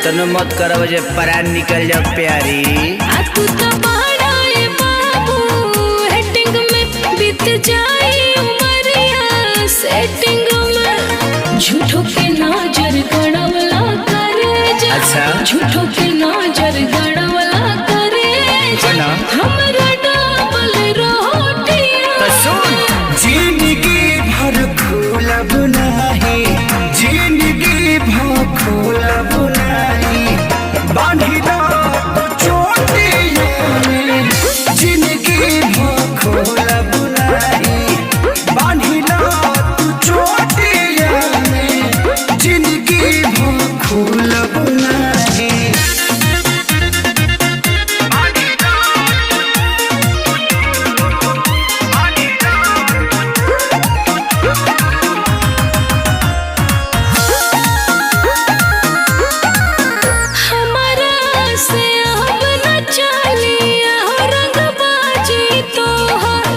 इतना मत करो जे परान निकल जाओ प्यारी। तू तो बड़ा है बाबू हेटिंग में बीत जाए उमरिया सेटिंग में झूठों के नजर गड़वला करे जा। अच्छा झूठों के नजर गड़वला करे जा हमरा डबल रोटियां। तो सुन जिंदगी भर खोलब नाही, जिंदगी भर खोलब नाही, बांधी दो तो चोटियों में। जिंदगी भर खोलब नहीं, बांधी दो तो चोटियों में। जिंदगी भर खोलब नहीं।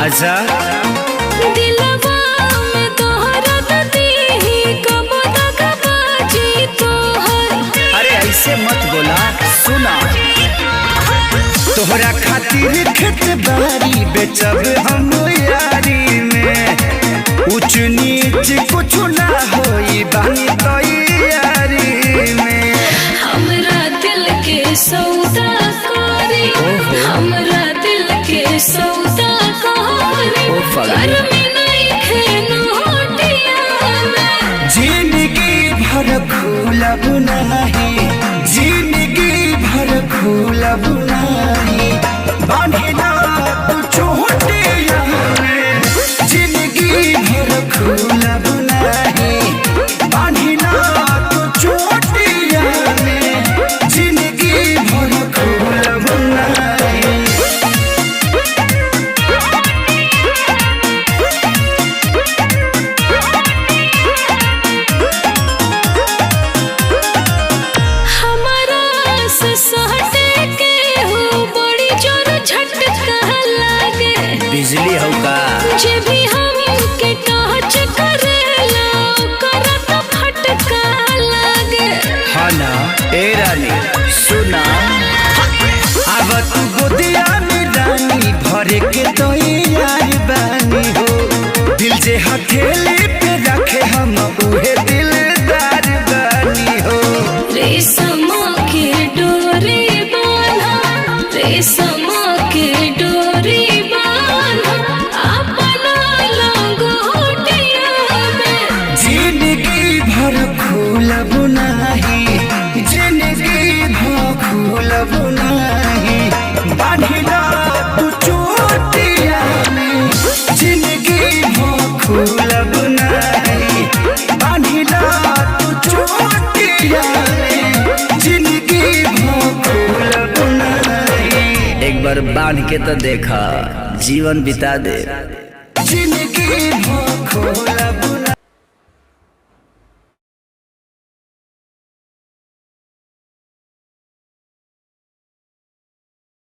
अच्छा दिलवा में तोहरा दी कब तक बाजी तोहर। अरे ऐसे मत बोला। सुना तोहरा खातिर खेत बारी बेचब हम यारी में। ऊंच नीच कुछ ना होई बानी तैयारी में। हमरा दिल के सौदा करी, हमरा दिल के सौदा करी, घर में नहीं खेनोटिया में। जिंदगी भर खोलब नहीं, जिंदगी भर खोलब नहीं, बांधना तू चोटिया में। जिंदगी भर खोलब नहीं, बांधना तू चोटिया में। जिंदगी भर खोलब नहीं। हमारा से सहटे के हो बड़ी जोर झटका लागे। बिजली हो का जे भी हमके टच करेला ओकरा तो फटका लागे। हाँ ना ए रानी सुना। अब तू गोदिया में रानी भरे के तो यार बानी हो। दिल जे हथेली पे रखे हम उहे दिलदार बानी हो। रेशम के डोरी बांधा, रेशम के डोरी बांधा अपना लंगोटिया में। जिंदगी भर खोलब नहीं, जिंदगी भर खोलब नहीं, बांधना तू चोटिया में। जिंदगी भर खोलब नहीं, बांधना तू चोटिया में। जिंदगी भर खोलब नहीं। एक बार बांध के तो देखा जीवन बिता दे। जिंदगी भर खोलब